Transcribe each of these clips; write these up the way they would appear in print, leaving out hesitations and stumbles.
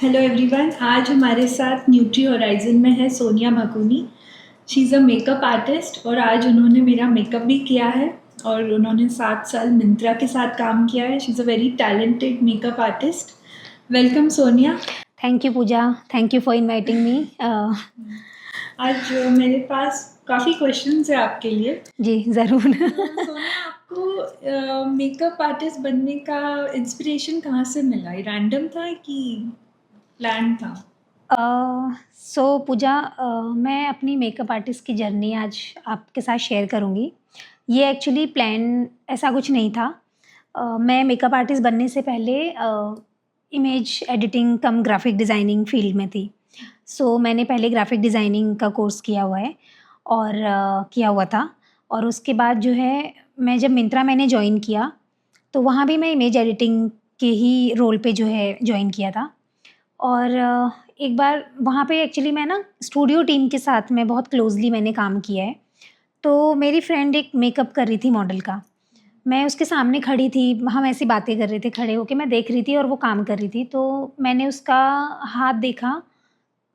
Hello everyone, आज हमारे साथ न्यूट्री होराइजन में है Sonia Bhakuni. She is a makeup artist और आज उन्होंने मेरा मेकअप भी किया है और उन्होंने 7 साल मिंत्रा के साथ काम किया है। She is a very talented makeup artist. Welcome Sonia. Thank you Pooja, thank you for inviting me. आज मेरे पास काफ़ी क्वेश्चंस है आपके लिए। जी ज़रूर। सोनिया, आपको मेकअप आर्टिस्ट बनने का इंस्पिरेशन कहाँ से मिला? ये रैंडम था कि प्लान था? सो पूजा, मैं अपनी मेकअप आर्टिस्ट की जर्नी आज आपके साथ शेयर करूँगी। ये एक्चुअली प्लान ऐसा कुछ नहीं था। मैं मेकअप आर्टिस्ट बनने से पहले इमेज एडिटिंग कम ग्राफिक डिज़ाइनिंग फील्ड में थी। सो मैंने पहले ग्राफिक डिज़ाइनिंग का कोर्स किया हुआ है और किया हुआ था। और उसके बाद जो है मैं जब मिंत्रा मैंने जॉइन किया तो वहाँ भी मैं इमेज एडिटिंग के ही रोल पे जो है जॉइन किया था। और एक बार वहाँ पे एक्चुअली मैं ना स्टूडियो टीम के साथ में बहुत क्लोज़ली मैंने काम किया है। तो मेरी फ्रेंड एक मेकअप कर रही थी मॉडल का। मैं उसके सामने खड़ी थी, हम ऐसी बातें कर रहे थे खड़े होके, मैं देख रही थी और वो काम कर रही थी। तो मैंने उसका हाथ देखा,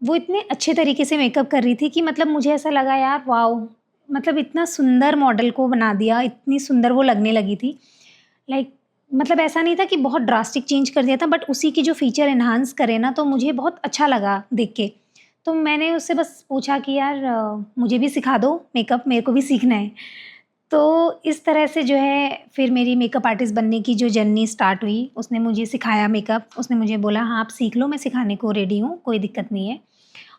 वो इतने अच्छे तरीके से मेकअप कर रही थी कि मतलब मुझे ऐसा लगा यार वॉव! मतलब इतना सुंदर मॉडल को बना दिया, इतनी सुंदर वो लगने लगी थी। लाइक मतलब ऐसा नहीं था कि बहुत ड्रास्टिक चेंज कर दिया था, बट उसी की जो फीचर एनहांस करे ना तो मुझे बहुत अच्छा लगा देख के। तो मैंने उससे बस पूछा कि यार मुझे भी सिखा दो मेकअप, मेरे को भी सीखना है। तो इस तरह से जो है फिर मेरी मेकअप आर्टिस्ट बनने की जो जर्नी स्टार्ट हुई। उसने मुझे सिखाया मेकअप, उसने मुझे बोला हाँ आप सीख लो, मैं सिखाने को रेडी हूँ, कोई दिक्कत नहीं है।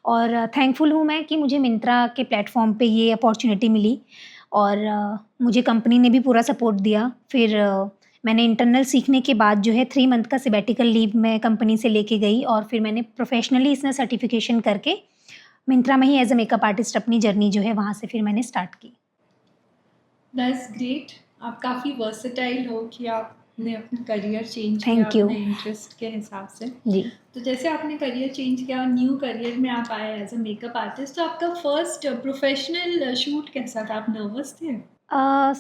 और थैंकफुल हूँ मैं कि मुझे मिंत्रा के प्लेटफॉर्म पे ये अपॉर्चुनिटी मिली और मुझे कंपनी ने भी पूरा सपोर्ट दिया। फिर मैंने इंटरनल सीखने के बाद जो है 3 मंथ का सैबेटिकल लीव मैं कंपनी से लेके गई और फिर मैंने प्रोफेशनली इसमें सर्टिफिकेशन करके मिंत्रा में ही एज अ मेकअप आर्टिस्ट अपनी जर्नी जो है वहाँ से फिर मैंने स्टार्ट की। That's great. आप काफ़ी वर्सेटाइल हो कि आपने अपना करियर चेंज किया थैंक यू। अपने इंटरेस्ट के हिसाब से। जी। तो जैसे आपने करियर चेंज किया और न्यू करियर में आप आए एज अ मेकअप आर्टिस्ट, तो आपका फर्स्ट प्रोफेशनल शूट कैसा था? आप नर्वस थे?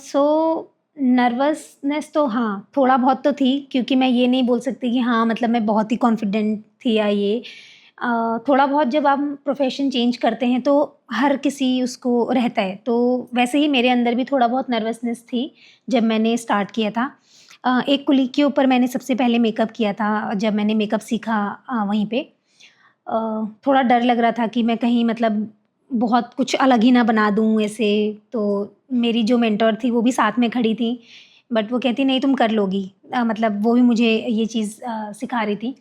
सो नर्वसनेस तो हाँ, थोड़ा बहुत तो थी, क्योंकि मैं ये नहीं बोल सकती कि हाँ मतलब मैं बहुत ही कॉन्फिडेंट थी या ये। थोड़ा बहुत जब आप प्रोफ़ेशन चेंज करते हैं तो हर किसी उसको रहता है, तो वैसे ही मेरे अंदर भी थोड़ा बहुत नर्वसनेस थी जब मैंने स्टार्ट किया था। एक कोलीग के ऊपर मैंने सबसे पहले मेकअप किया था जब मैंने मेकअप सीखा वहीं पे। थोड़ा डर लग रहा था कि मैं कहीं मतलब बहुत कुछ अलग ही ना बना दूँ ऐसे। तो मेरी जो मेंटर थी वो भी साथ में खड़ी थी, बट वो कहती नहीं तुम कर लोगी। मतलब वो भी मुझे ये चीज़ सिखा रही थी।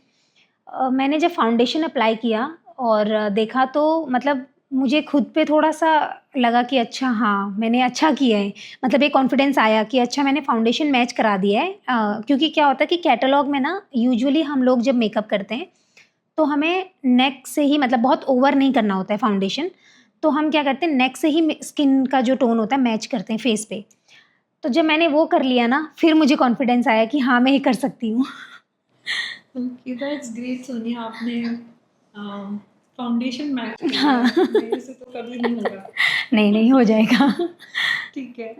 मैंने जब फाउंडेशन अप्लाई किया और देखा तो मतलब मुझे खुद पे थोड़ा-सा लगा कि अच्छा हाँ, मैंने अच्छा किया है। मतलब एक कॉन्फिडेंस आया कि अच्छा मैंने फाउंडेशन मैच करा दिया है। क्योंकि क्या होता है कि कैटलॉग में ना यूजुअली हम लोग जब मेकअप करते हैं तो हमें नेक से ही मतलब बहुत ओवर नहीं करना होता है फाउंडेशन। तो हम क्या करते हैं नेक से ही स्किन का जो टोन होता है मैच करते हैं फेस पे। तो जब मैंने वो कर लिया ना फिर मुझे कॉन्फिडेंस आया कि हाँ, मैं ये कर सकती हूँ। Okay, that's great Sonia. आपने फाउंडेशन मैच कर लिया। हाँ। मेरे से तो कभी नहीं होगा। नहीं, नहीं हो जाएगा। ठीक है।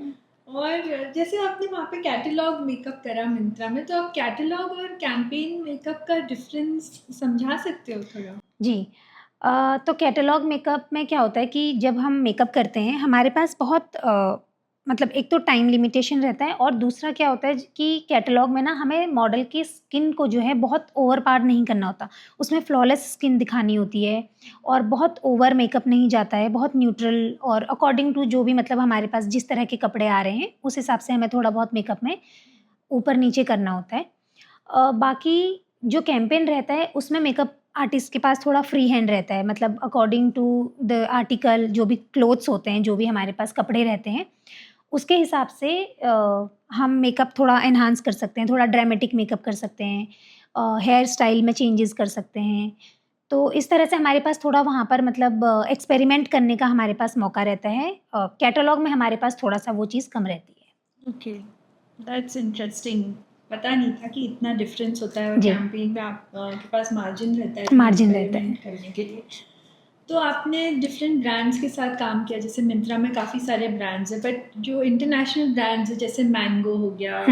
और जैसे आपने वहाँ पे कैटलॉग मेकअप करा मिंत्रा में, तो आप कैटलॉग और कैंपेन मेकअप का डिफरेंस समझा सकते हो थोड़ा? जी। तो कैटलॉग मेकअप में क्या होता है कि जब हम मेकअप करते हैं हमारे पास बहुत मतलब एक तो टाइम लिमिटेशन रहता है और दूसरा क्या होता है कि कैटलॉग में ना हमें मॉडल की स्किन को जो है बहुत ओवर पार नहीं करना होता। उसमें फ्लॉलेस स्किन दिखानी होती है और बहुत ओवर मेकअप नहीं जाता है, बहुत न्यूट्रल और अकॉर्डिंग टू जो भी मतलब हमारे पास जिस तरह के कपड़े आ रहे हैं, उस हिसाब से हमें थोड़ा बहुत मेकअप में ऊपर-नीचे करना होता है। बाकी जो कैंपेन रहता है उसमें मेकअप आर्टिस्ट के पास थोड़ा फ्री हैंड रहता है, मतलब अकॉर्डिंग टू द आर्टिकल जो भी क्लोथ्स होते हैं, जो भी हमारे पास कपड़े रहते हैं, उसके हिसाब से हम मेकअप थोड़ा एनहांस कर सकते हैं, थोड़ा ड्रामेटिक मेकअप कर सकते हैं, हेयर स्टाइल में चेंजेस कर सकते हैं। तो इस तरह से हमारे पास थोड़ा वहाँ पर मतलब एक्सपेरिमेंट करने का हमारे पास मौका रहता है। कैटलॉग में हमारे पास थोड़ा-सा वो चीज़ कम रहती है। Okay, that's interesting. पता नहीं था कि इतना डिफरेंस होता है और जी, कैंपेन में आप के पास मार्जिन रहता है इतना मार्जिन रहता है। एक्सपेरिमेंट करने के लिए। तो आपने डिफरेंट ब्रांड्स के साथ काम किया, जैसे मिंत्रा में काफ़ी सारे ब्रांड्स हैं, बट जो इंटरनेशनल ब्रांड्स हैं जैसे मैंगो हो गया,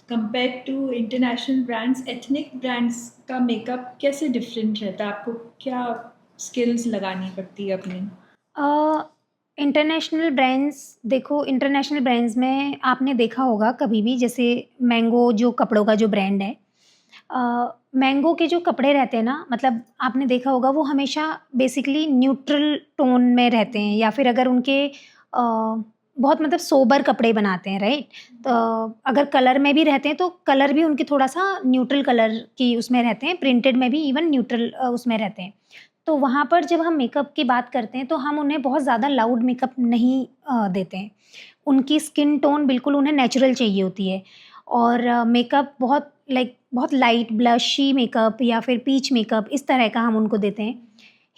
compare to international brands, ethnic brands का मेकअप कैसे डिफरेंट रहता है? आपको क्या स्किल्स लगानी पड़ती है अपनी? इंटरनेशनल ब्रांड्स, देखो इंटरनेशनल ब्रांड्स में आपने देखा होगा कभी भी, जैसे मैंगो जो कपड़ों का जो ब्रांड है, मैंगो के जो कपड़े रहते हैं ना, मतलब आपने देखा होगा वो हमेशा बेसिकली न्यूट्रल टोन में रहते हैं, या फिर अगर उनके बहुत मतलब सोबर कपड़े बनाते हैं, राइट? तो अगर कलर में भी रहते हैं तो कलर भी उनके थोड़ा सा न्यूट्रल कलर की उसमें रहते हैं, प्रिंटेड में भी इवन न्यूट्रल उसमें रहते हैं। तो वहाँ पर जब हम मेकअप की बात करते हैं तो हम उन्हें बहुत ज़्यादा लाउड मेकअप नहीं देते हैं। उनकी स्किन टोन बिल्कुल उन्हें नेचुरल चाहिए होती है, और मेकअप बहुत बहुत लाइट ब्लशी मेकअप या फिर पीच मेकअप इस तरह का हम उनको देते हैं।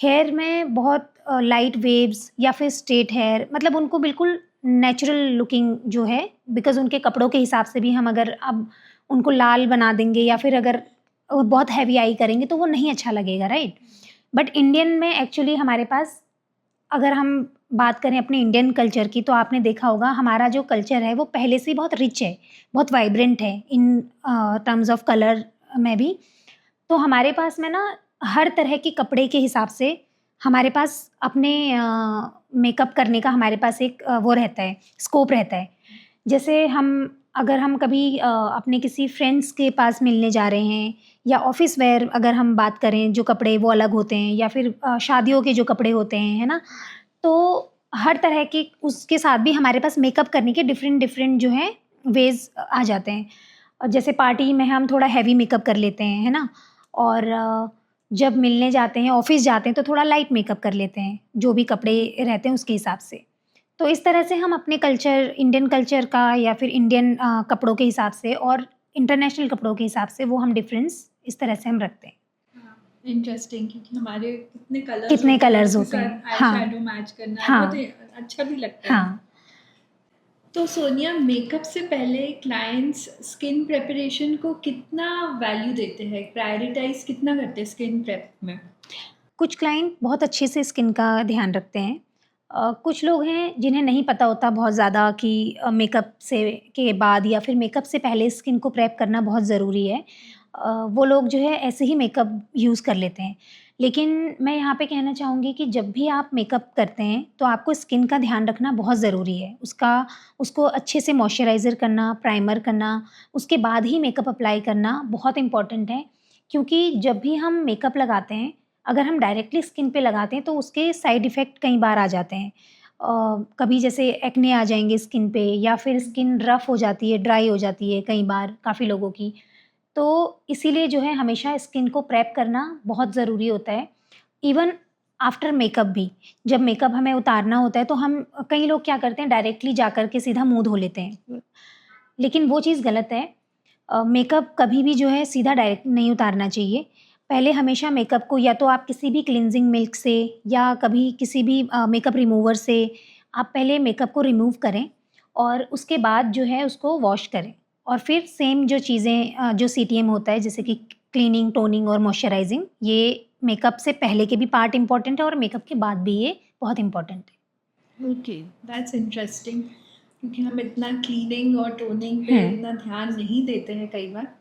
हेयर में बहुत लाइट वेव्स या फिर स्ट्रेट हेयर, मतलब उनको बिल्कुल नेचुरल लुकिंग जो है, बिकॉज़ उनके कपड़ों के हिसाब से भी हम अगर अब उनको लाल बना देंगे या फिर अगर बहुत हेवी आई करेंगे तो वो नहीं अच्छा लगेगा, राइट? बट इंडियन में एक्चुअली हमारे पास, अगर हम बात करें अपने इंडियन कल्चर की, तो आपने देखा होगा हमारा जो कल्चर है वो पहले से ही बहुत रिच है, बहुत वाइब्रेंट है इन टर्म्स ऑफ कलर में भी। तो हमारे पास में ना हर तरह के कपड़े के हिसाब से हमारे पास अपने मेकअप करने का हमारे पास एक वो रहता है, स्कोप रहता है। जैसे अगर हम कभी अपने किसी फ्रेंड्स के पास मिलने जा रहे हैं, या ऑफ़िस वेयर अगर हम बात करें, जो कपड़े वो अलग होते हैं, या फिर शादियों के जो कपड़े होते हैं, है ना? तो हर तरह के उसके साथ भी हमारे पास मेकअप करने के डिफरेंट जो है वेज़ आ जाते हैं। जैसे पार्टी में हम थोड़ा हेवी मेकअप कर लेते हैं, है ना? और जब मिलने जाते हैं, ऑफ़िस जाते हैं तो थोड़ा लाइट मेकअप कर लेते हैं, जो भी कपड़े रहते हैं उसके हिसाब से। तो इस तरह से हम अपने कल्चर, इंडियन कल्चर का या फिर इंडियन कपड़ों के हिसाब से और इंटरनेशनल कपड़ों के हिसाब से वो हम डिफ़रेंस इस तरह से हम रखते हैं। इंटरेस्टिंग, क्योंकि हमारे कितने कितने होते हैं, कलर्स उसके होते हैं। साथ आई हाँ, शैडो मैच करना हाँ, बहुत ही अच्छा भी लगता है। हाँ। तो सोनिया, मेकअप से पहले क्लाइंट्स स्किन प्रेपरेशन को कितना वैल्यू देते हैं, प्रायोरिटाइज कितना करते हैं स्किन प्रेप में? कुछ क्लाइंट बहुत अच्छे से स्किन का ध्यान रखते हैं। कुछ लोग हैं जिन्हें नहीं पता होता बहुत ज़्यादा कि मेकअप से के बाद या फिर मेकअप से पहले स्किन को प्रेप करना बहुत ज़रूरी है। वो लोग जो है ऐसे ही मेकअप यूज़ कर लेते हैं। लेकिन मैं यहाँ पे कहना चाहूँगी कि जब भी आप मेकअप करते हैं तो आपको स्किन का ध्यान रखना बहुत ज़रूरी है। उसको अच्छे से मॉइस्चराइज़र करना, प्राइमर करना, उसके बाद ही मेकअप अप्लाई करना बहुत इम्पोर्टेंट है। क्योंकि जब भी हम मेकअप लगाते हैं, अगर हम डायरेक्टली स्किन पे लगाते हैं तो उसके साइड इफ़ेक्ट कई बार आ जाते हैं। कभी जैसे एक्ने आ जाएँगे स्किन पे, या फिर स्किन रफ़ हो जाती है, ड्राई हो जाती है कई बार काफ़ी लोगों की। तो इसीलिए जो है हमेशा स्किन को प्रेप करना बहुत ज़रूरी होता है। इवन आफ्टर मेकअप भी, जब मेकअप हमें उतारना होता है तो हम, कई लोग क्या करते हैं डायरेक्टली जाकर के सीधा मुँह धो लेते हैं। लेकिन वो चीज़ गलत है। मेकअप कभी भी जो है सीधा डायरेक्ट नहीं उतारना चाहिए। पहले हमेशा मेकअप को या तो आप किसी भी क्लींजिंग मिल्क से या कभी किसी भी मेकअप रिमूवर से आप पहले मेकअप को रिमूव करें, और उसके बाद जो है उसको वॉश करें, और फिर सेम जो चीज़ें जो सीटीएम होता है जैसे कि क्लीनिंग, टोनिंग और मॉइस्चराइजिंग, ये मेकअप से पहले के भी पार्ट इम्पोर्टेंट है और मेकअप के बाद भी ये बहुत इम्पोर्टेंट है। ओके, दैट्स इंटरेस्टिंग, क्योंकि हम इतना क्लीनिंग और टोनिंग पे इतना ध्यान नहीं देते हैं कई बार।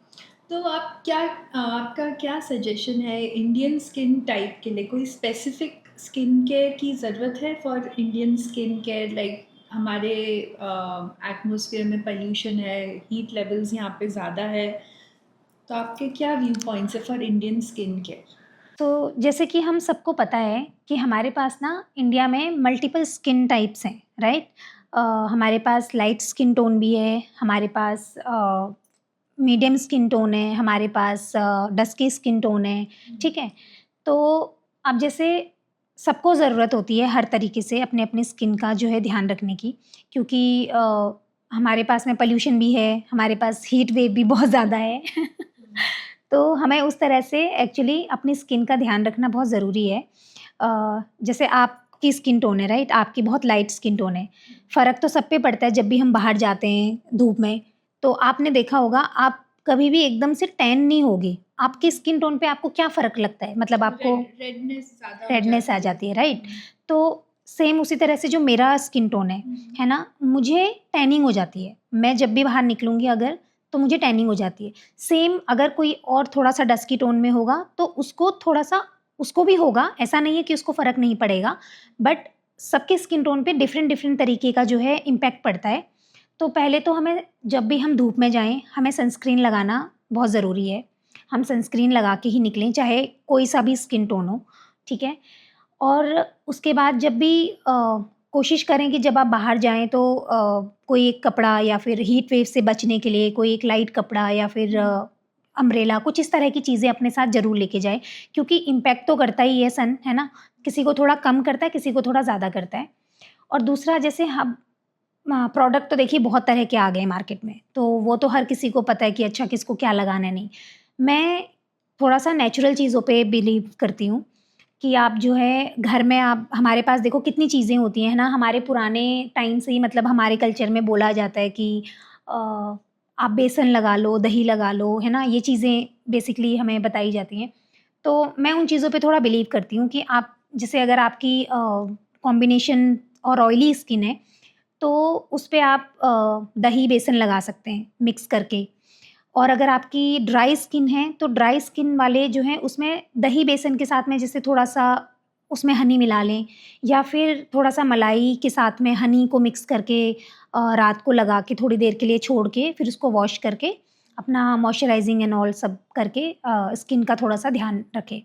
तो आपका क्या सजेशन है इंडियन स्किन टाइप के लिए? कोई स्पेसिफिक स्किन केयर की ज़रूरत है for Indian skin care? Like हमारे एटमॉस्फेयर में पोल्यूशन है, हीट लेवल्स यहाँ पे ज़्यादा है, तो आपके क्या व्यू पॉइंट्स है फॉर इंडियन स्किन केयर? तो जैसे कि हम सबको पता है कि हमारे पास ना इंडिया में मल्टीपल स्किन टाइप्स हैं, राइट? हमारे पास लाइट स्किन टोन भी है, हमारे पास मीडियम स्किन टोन है, हमारे पास डस्की स्किन टोन है, ठीक है? तो अब जैसे सबको ज़रूरत होती है हर तरीके से अपने अपने स्किन का जो है ध्यान रखने की, क्योंकि हमारे पास में पोल्यूशन भी है, हमारे पास हीट वेव भी बहुत ज़्यादा है। तो हमें उस तरह से एक्चुअली अपनी स्किन का ध्यान रखना बहुत ज़रूरी है। जैसे आपकी स्किन टोन है, राइट? आपकी बहुत लाइट स्किन टोन है। फ़र्क तो सब पे पड़ता है जब भी हम बाहर जाते हैं धूप में, तो आपने देखा होगा आप कभी भी एकदम से टैन नहीं होगे, आपकी स्किन टोन पे आपको क्या फ़र्क लगता है? मतलब आपको रेडनेस ज़्यादा हो रेडनेस आ जाती है, राइट? तो सेम उसी तरह से जो मेरा स्किन टोन है ना? मुझे टैनिंग हो जाती है। मैं जब भी बाहर निकलूँगी अगर, तो मुझे टैनिंग हो जाती है। सेम अगर कोई और थोड़ा-सा डस्की टोन में होगा, तो उसको थोड़ा-सा उसको भी होगा, ऐसा नहीं है कि उसको फ़र्क नहीं पड़ेगा, बट सबके स्किन टोन पे डिफ़रेंट तरीके का जो है इम्पैक्ट पड़ता है। तो पहले तो हमें जब भी हम धूप में जाएँ, हमें सनस्क्रीन लगाना बहुत ज़रूरी है। हम सनस्क्रीन लगा के ही निकलें, चाहे कोई सा भी स्किन टोन हो, ठीक है? और उसके बाद जब भी कोशिश करें कि जब आप बाहर जाएँ तो कोई एक कपड़ा या फिर हीट वेव से बचने के लिए कोई एक लाइट कपड़ा या फिर अम्ब्रेला कुछ इस तरह की चीज़ें अपने साथ ज़रूर लेके जाएँ, क्योंकि इम्पैक्ट तो करता ही है सन, है ना? किसी को थोड़ा कम करता है, किसी को थोड़ा ज़्यादा करता है। और दूसरा जैसे हम प्रोडक्ट तो देखिए बहुत तरह के आ गए हैं मार्केट में, तो वो तो हर किसी को पता है कि अच्छा किसको क्या लगाना है, नहीं। मैं थोड़ा-सा नेचुरल चीज़ों पे बिलीव करती हूँ कि आप जो है घर में आप हमारे पास देखो कितनी चीज़ें होती हैं, है ना? हमारे पुराने टाइम से ही मतलब हमारे कल्चर में बोला जाता है कि आप बेसन लगा लो, दही लगा लो, है ना? ये चीज़ें बेसिकली हमें बताई जाती हैं। तो मैं उन चीज़ों पे थोड़ा बिलीव करती हूँ कि आप जैसे अगर आपकी कॉम्बिनेशन और ऑयली स्किन है, तो उस पे आप दही बेसन लगा सकते हैं मिक्स करके। और अगर आपकी ड्राई स्किन है, तो ड्राई स्किन वाले जो हैं उसमें दही बेसन के साथ में जैसे थोड़ा-सा उसमें हनी मिला लें या फिर थोड़ा-सा मलाई के साथ में हनी को मिक्स करके रात को लगा के थोड़ी देर के लिए छोड़ के फिर उसको वॉश करके अपना मॉइस्चराइज़िंग एंड ऑल सब करके स्किन का थोड़ा-सा ध्यान रखें।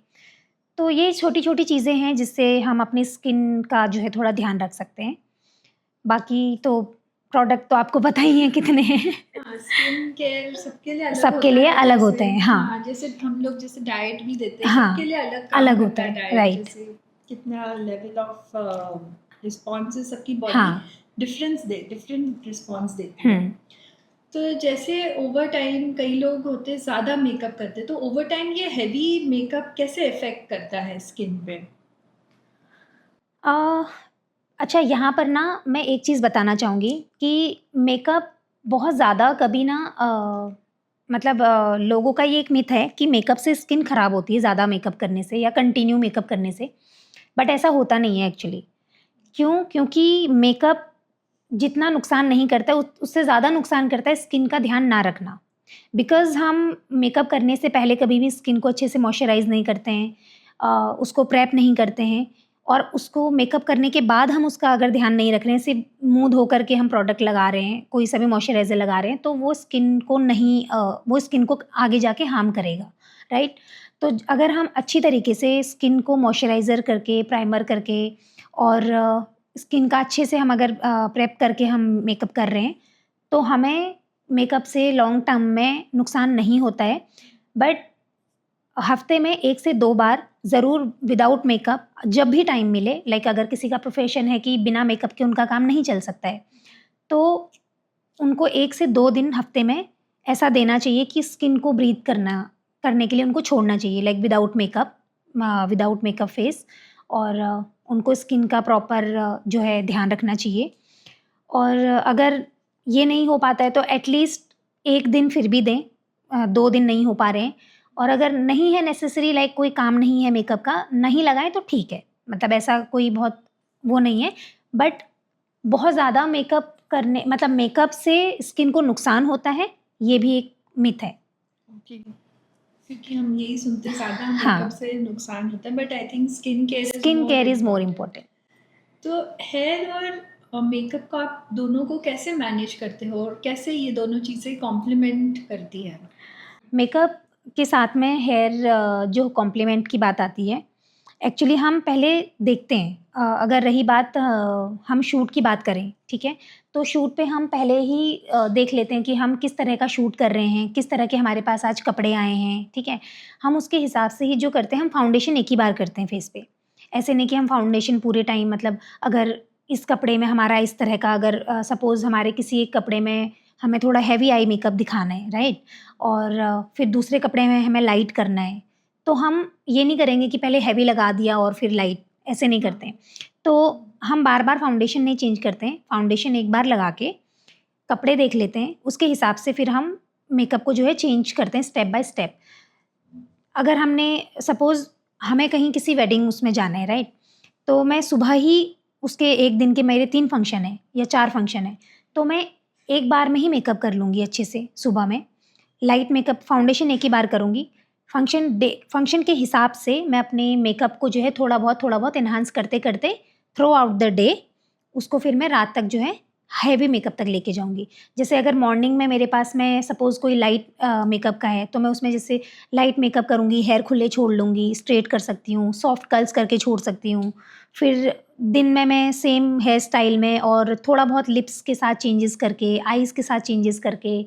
तो ये छोटी-छोटी चीज़ें हैं जिससे हम अपनी स्किन का जो है थोड़ा ध्यान रख सकते हैं। बाकी तो प्रोडक्ट तो आपको पता ही है कितने हैं। हाँ, स्किन केयर सबके लिए अलग सबके होता लिए है, अलग जैसे होते हैं, हाँ। हाँ, जैसे हम लोग जैसे डाइट भी देते हैं, हाँ, सबके लिए अलग काम अलग करता होता है है, डाइट, राइट। जैसे कितना लेवल ऑफ रिस्पॉन्सेज सबकी बॉडी हाँ। डिफरेंट रिस्पॉन्स देती है। तो जैसे ओवर टाइम कई लोग होते हैं ज़्यादा मेकअप करते हैं, तो ओवर टाइम ये हेवी मेकअप कैसे इफेक्ट करता है स्किन पे? अ, अच्छा यहाँ पर ना मैं एक चीज़ बताना चाहूँगी कि मेकअप बहुत ज़्यादा कभी ना मतलब लोगों का ये एक मिथ है कि मेकअप से स्किन खराब होती है ज़्यादा मेकअप करने से या कंटिन्यू मेकअप करने से, बट ऐसा होता नहीं है एक्चुअली। क्यों? क्योंकि मेकअप जितना नुकसान नहीं करता है उससे ज़्यादा नुकसान करता है स्किन का ध्यान ना रखना। बिकॉज़ हम मेकअप करने से पहले कभी भी स्किन को अच्छे से मॉइस्चराइज़ नहीं करते हैं, उसको प्रेप नहीं करते हैं और उसको मेकअप करने के बाद हम उसका अगर ध्यान नहीं रख रहे हैं, सिर्फ़ मुँह धो कर के हम प्रोडक्ट लगा रहे हैं, कोई सा भी मॉइस्चराइज़र लगा रहे हैं, तो वो स्किन को नहीं वो स्किन को आगे जाके हार्म करेगा, राइट? तो अगर हम अच्छी तरीके से स्किन को मॉइस्चराइज़र करके, प्राइमर करके और स्किन का अच्छे से हम अगर प्रेप करके हम मेकअप कर रहे हैं, तो हमें मेकअप से लॉन्ग टर्म में नुकसान नहीं होता है। बट हफ्ते में 1 से 2 बार ज़रूर विदाउट मेकअप जब भी टाइम मिले, लाइक अगर किसी का प्रोफ़ेशन है कि बिना मेकअप के उनका काम नहीं चल सकता है, तो उनको 1 से 2 दिन हफ्ते में ऐसा देना चाहिए कि स्किन को ब्रीथ करने के लिए उनको छोड़ना चाहिए, लाइक विदाउट मेकअप फेस और उनको स्किन का प्रॉपर जो है ध्यान रखना चाहिए। और अगर ये नहीं हो पाता है तो एटलीस्ट 1 दिन फिर भी दें, 2 दिन नहीं हो पा रहे हैं और अगर नहीं है नेसेसरी, लाइक कोई काम नहीं है मेकअप का, नहीं लगाएँ तो ठीक है। मतलब ऐसा कोई बहुत वो नहीं है, बट बहुत ज़्यादा मेकअप करने मतलब मेकअप से स्किन को नुकसान होता है, ये भी एक मिथ है। ओके, क्योंकि हम यही सुनते हैं ज़्यादा हाँ। मेकअप से नुकसान होता है, but I think skin skin care is more important. Important. तो हेयर और मेकअप को आप दोनों को कैसे मैनेज करते हो और कैसे ये दोनों चीज़ें कॉम्प्लीमेंट करती हैं? मेकअप के साथ में हेयर जो कॉम्प्लीमेंट की बात आती है, एक्चुअली हम पहले देखते हैं, अगर रही बात हम शूट की बात करें, ठीक है? तो शूट पे हम पहले ही देख लेते हैं कि हम किस तरह का शूट कर रहे हैं, किस तरह के हमारे पास आज कपड़े आए हैं, ठीक है? हम उसके हिसाब से ही जो करते हैं, हम फाउंडेशन एक ही बार करते हैं फेस पे। ऐसे नहीं कि हम फाउंडेशन पूरे टाइम मतलब अगर इस कपड़े में हमारा इस तरह का अगर सपोज़ हमारे किसी एक कपड़े में हमें थोड़ा हेवी आई मेकअप दिखाना है, राइट? और फिर दूसरे कपड़े में हमें लाइट करना है, तो हम ये नहीं करेंगे कि पहले हेवी लगा दिया और फिर लाइट, ऐसे नहीं करते हैं। तो हम बार-बार फाउंडेशन नहीं चेंज करते हैं, फाउंडेशन एक बार लगा के कपड़े देख लेते हैं, उसके हिसाब से फिर हम मेकअप को जो है चेंज करते हैं स्टेप बाय स्टेप। अगर हमने सपोज़ हमें कहीं किसी वेडिंग उसमें जाना है, राइट? तो मैं सुबह ही उसके 1 दिन के मेरे 3 फंक्शन हैं या 4 फंक्शन हैं, तो मैं एक बार में ही मेकअप कर लूँगी अच्छे से सुबह में। लाइट मेकअप फाउंडेशन एक ही बार करूँगी। फंक्शन के हिसाब से मैं अपने मेकअप को जो है थोड़ा बहुत एनहांस करते-करते थ्रू आउट द डे उसको फिर मैं रात तक जो है हेवी मेकअप तक लेके जाऊँगी। जैसे अगर मॉर्निंग में मेरे पास में सपोज़ कोई लाइट मेकअप का है, तो मैं उसमें जैसे लाइट मेकअप करूँगी, हेयर खुले छोड़ लूँगी, स्ट्रेट कर सकती हूँ, सॉफ्ट कर्ल्स करके छोड़ सकती हूँ। फिर दिन में मैं सेम हेयर स्टाइल में और थोड़ा बहुत लिप्स के साथ चेंजेस करके, आईज़ के साथ चेंजेस करके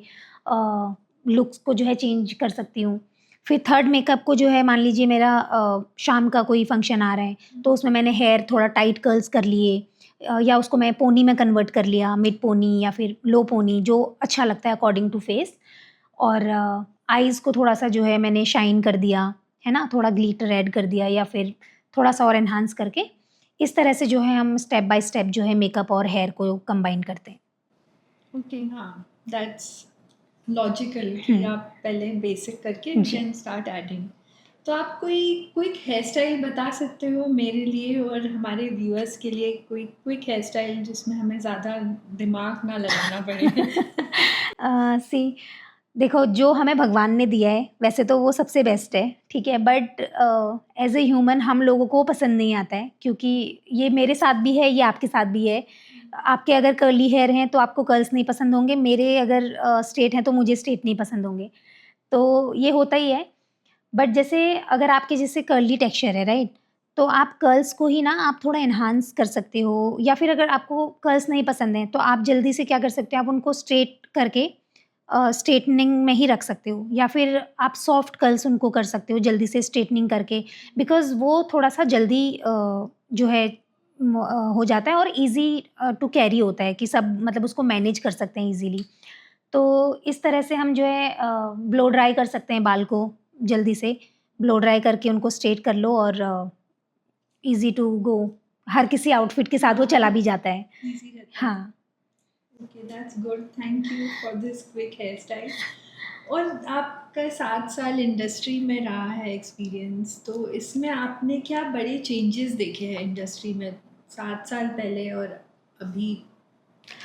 लुक्स को जो है चेंज कर सकती हूँ। फिर थर्ड मेकअप को जो है मान लीजिए मेरा शाम का कोई फंक्शन आ रहा है, तो उसमें मैंने हेयर थोड़ा टाइट कर्ल्स कर लिए या उसको मैं पोनी में कन्वर्ट कर लिया, मिड पोनी या फिर लो पोनी जो अच्छा लगता है अकॉर्डिंग टू फेस। और आईज़ को थोड़ा-सा जो है मैंने शाइन कर दिया, है ना? थोड़ा ग्लिटर ऐड कर दिया या फिर थोड़ा-सा और एनहांस करके, इस तरह से जो है हम स्टेप बाय स्टेप जो है मेकअप और हेयर को कंबाइन करते हैं। ओके, हाँ, दैट्स लॉजिकल कि आप पहले बेसिक करके यू जी। Can start adding. तो आप कोई क्विक हेयर स्टाइल बता सकते हो मेरे लिए और हमारे व्यूअर्स के लिए, कोई क्विक हेयर स्टाइल जिसमें हमें ज़्यादा दिमाग ना लगाना पड़े? सी देखो जो हमें भगवान ने दिया है वैसे तो वो सबसे बेस्ट है, ठीक है? बट एज़ अ ह्यूमन हम लोगों को पसंद नहीं आता है क्योंकि ये मेरे साथ भी है, ये आपके साथ भी है। आपके अगर कर्ली हेयर हैं तो आपको कर्ल्स नहीं पसंद होंगे, मेरे अगर स्ट्रेट हैं तो मुझे स्ट्रेट नहीं पसंद होंगे। तो ये होता ही है। बट जैसे अगर आपके जैसे कर्ली टेक्सचर है, राइट? तो आप कर्ल्स को ही ना आप थोड़ा एनहांस कर सकते हो या फिर अगर आपको कर्ल्स नहीं पसंद हैं तो आप जल्दी से क्या कर सकते हो, आप उनको स्ट्रेट करके स्ट्रेटनिंग में ही रख सकते हो या फिर आप सॉफ्ट कर्ल्स उनको कर सकते हो जल्दी से स्ट्रेटनिंग करके, बिकॉज़ वो थोड़ा-सा जल्दी जो है हो जाता है और ईज़ी टू कैरी होता है कि सब मतलब उसको मैनेज कर सकते हैं ईज़िली। तो इस तरह से हम जो है ब्लो ड्राई कर सकते हैं बाल को जल्दी से, ब्लो ड्राई करके उनको स्ट्रेट कर लो और ईज़ी टू गो, हर किसी आउटफिट के साथ वो चला भी जाता है। ईज़ी रहता है। हाँ। Okay, that's good, thank you for this quick hair style. और आपका 7 साल इंडस्ट्री में रहा है एक्सपीरियंस, तो इसमें आपने क्या बड़े चेंजेस देखे हैं इंडस्ट्री में 7 साल पहले और अभी?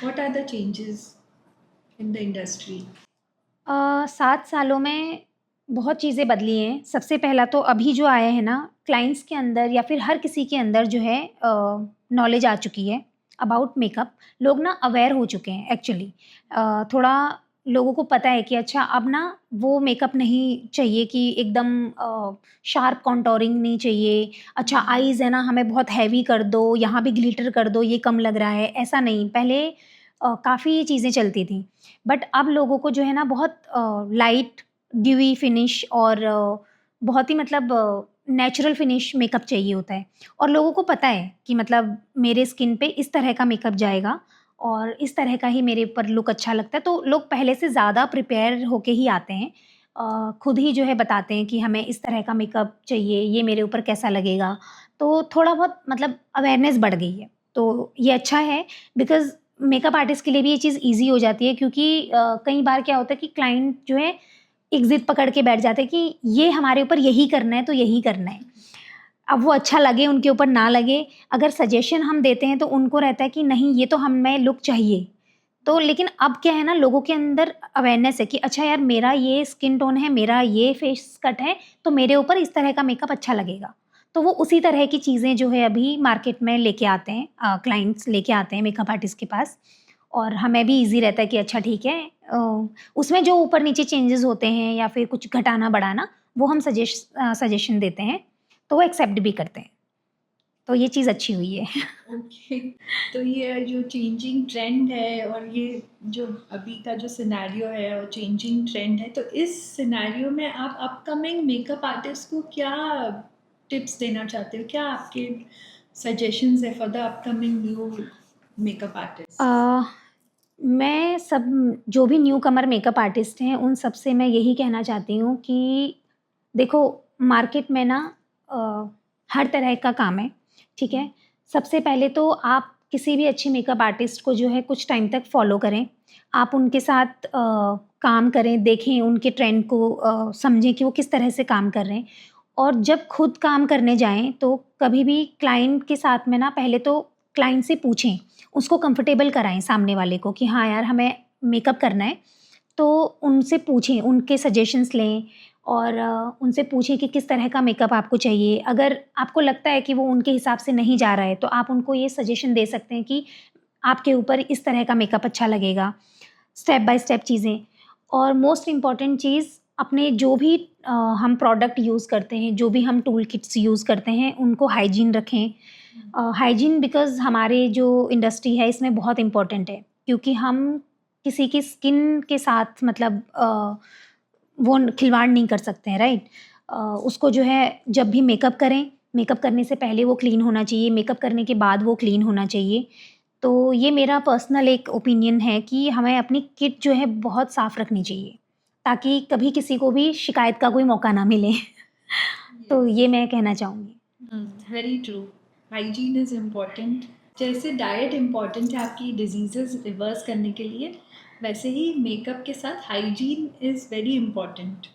What are the changes in the industry? 7 सालों में बहुत चीज़ें बदली हैं। सबसे पहला तो अभी जो आया है ना, क्लाइंट्स के अंदर या फिर हर किसी के अंदर जो है नॉलेज आ चुकी है अबाउट मेकअप। लोग ना अवेयर हो चुके हैं एक्चुअली। थोड़ा लोगों को पता है कि अच्छा अब ना वो मेकअप नहीं चाहिए कि एकदम शार्प कॉन्टोरिंग नहीं चाहिए। अच्छा आईज़ है ना हमें बहुत हेवी कर दो, यहाँ भी ग्लिटर कर दो, ये कम लग रहा है, ऐसा नहीं। पहले काफ़ी चीज़ें चलती थी। बट अब लोगों को जो है ना बहुत लाइट ड्यूई फिनिश और बहुत ही मतलब नेचुरल फिनिश मेकअप चाहिए होता है और लोगों को पता है कि मतलब मेरे स्किन पे इस तरह का मेकअप जाएगा और इस तरह का ही मेरे ऊपर लुक अच्छा लगता है, तो लोग पहले से ज़्यादा प्रिपेयर होके ही आते हैं। खुद ही जो है बताते हैं कि हमें इस तरह का मेकअप चाहिए, ये मेरे ऊपर कैसा लगेगा। तो थोड़ा बहुत मतलब अवेयरनेस बढ़ गई है, तो ये अच्छा है बिकॉज़ मेकअप आर्टिस्ट के लिए भी ये चीज़ ईज़ी हो जाती है क्योंकि कई बार क्या होता है कि क्लाइंट जो है एक ज़िद पकड़ के बैठ जाते हैं कि ये हमारे ऊपर यही करना है तो यही करना है। अब वो अच्छा लगे उनके ऊपर ना लगे, अगर सजेशन हम देते हैं तो उनको रहता है कि नहीं ये तो हमें लुक चाहिए। तो लेकिन अब क्या है ना लोगों के अंदर अवेयरनेस है कि अच्छा यार मेरा ये स्किन टोन है, मेरा ये फेस कट है, तो मेरे ऊपर इस तरह का मेकअप अच्छा लगेगा। तो वो उसी तरह की चीज़ें जो है अभी मार्केट में लेके आते हैं, क्लाइंट्स लेके आते हैं मेकअप आर्टिस्ट के पास और हमें भी ईज़ी रहता है कि अच्छा ठीक है, उसमें जो ऊपर-नीचे चेंजेज़ होते हैं या फिर कुछ घटाना-बढ़ाना वो हम सजेशन देते हैं, तो वो एक्सेप्ट भी करते हैं। तो ये चीज़ अच्छी हुई है। ओके, तो ये जो चेंजिंग ट्रेंड है और ये जो अभी का जो सिनेरियो है और चेंजिंग ट्रेंड है, तो इस सिनेरियो में आप अपकमिंग मेकअप आर्टिस्ट को क्या टिप्स देना चाहते हो? क्या आपके सजेशंस है for the upcoming new makeup artist? मैं सब जो भी न्यू कमर मेकअप आर्टिस्ट हैं उन सब से मैं यही कहना चाहती हूँ कि देखो मार्केट में ना हर तरह का काम है, ठीक है? सबसे पहले तो आप किसी भी अच्छे मेकअप आर्टिस्ट को जो है कुछ टाइम तक फॉलो करें। आप उनके साथ काम करें, देखें उनके ट्रेंड को, समझें कि वो किस तरह से काम कर रहे हैं। और जब खुद काम करने जाएँ तो कभी भी क्लाइंट के साथ में ना पहले तो क्लाइंट से पूछें, उसको कंफर्टेबल कराएँ सामने वाले को कि हाँ यार हमें मेकअप करना है, तो उनसे पूछें, उनके सजेशंस लें और उनसे पूछें कि किस तरह का मेकअप आपको चाहिए। अगर आपको लगता है कि वो उनके हिसाब से नहीं जा रहा है, तो आप उनको ये सजेशन दे सकते हैं कि आपके ऊपर इस तरह का मेकअप अच्छा लगेगा, स्टेप बाय स्टेप चीज़ें। और मोस्ट इम्पॉर्टेंट चीज़, अपने जो भी हम प्रोडक्ट यूज़ करते हैं, जो भी हम टूल किट्स यूज़ करते हैं, उनको हाइजीन रखें। हाइजीन बिकॉज़ हमारे जो इंडस्ट्री है इसमें बहुत इम्पोर्टेंट है, क्योंकि हम किसी की स्किन के साथ मतलब वो खिलवाड़ नहीं कर सकते हैं, राइट? उसको जो है जब भी मेकअप करें, मेकअप करने से पहले वो क्लीन होना चाहिए, मेकअप करने के बाद वो क्लीन होना चाहिए। तो ये मेरा पर्सनल एक ओपिनियन है कि हमें अपनी किट जो है बहुत साफ़ रखनी चाहिए, ताकि कभी किसी को भी शिकायत का कोई मौका ना मिले। तो ये मैं कहना चाहूँगी। Very true, hygiene is important. जैसे डाइट इम्पॉर्टेंट है आपकी डिजीज़ेस रिवर्स करने के लिए, वैसे ही मेकअप के साथ हाइजीन इज़ वेरी इम्पॉर्टेंट।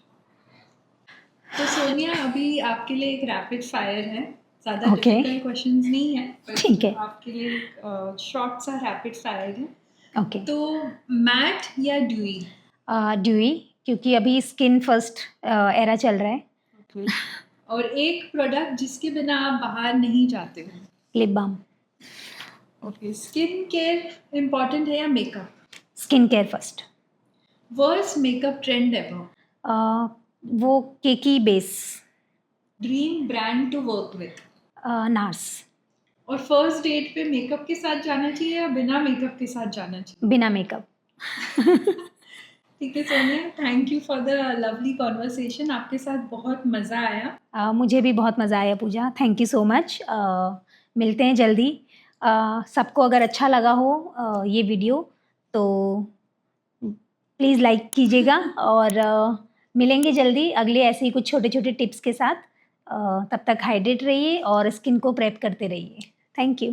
तो सोनिया, अभी आपके लिए एक रैपिड फायर है, ज़्यादा ओके, डिफिकल्ट क्वेश्चंस नहीं है, ठीक है। आपके लिए एक शॉर्ट सा रैपिड फायर है। ओके। तो मैट या ड्यूई? ड्यूई, क्योंकि अभी स्किन फर्स्ट एरा चल रहा है। ओके। और एक प्रोडक्ट जिसके बिना आप बाहर नहीं जाते हो? Lip balm. Okay. Skin care important है या makeup? Skin care first. Worst makeup trend ever? वो cakey base. Dream brand to work with? NARS. और फर्स्ट डेट पे मेकअप के साथ जाना चाहिए या बिना मेकअप के साथ जाना चाहिए? बिना मेकअप। ठीक है Sonia, thank you for the lovely conversation, आपके साथ बहुत मज़ा आया। मुझे भी बहुत मज़ा आया पूजा, थैंक यू सो मच। मिलते हैं जल्दी। सबको अगर अच्छा लगा हो ये वीडियो, तो प्लीज़ लाइक कीजिएगा और मिलेंगे जल्दी अगले ऐसे ही कुछ छोटे-छोटे टिप्स के साथ। तब तक हाइड्रेट रहिए और स्किन को प्रेप करते रहिए। Thank you.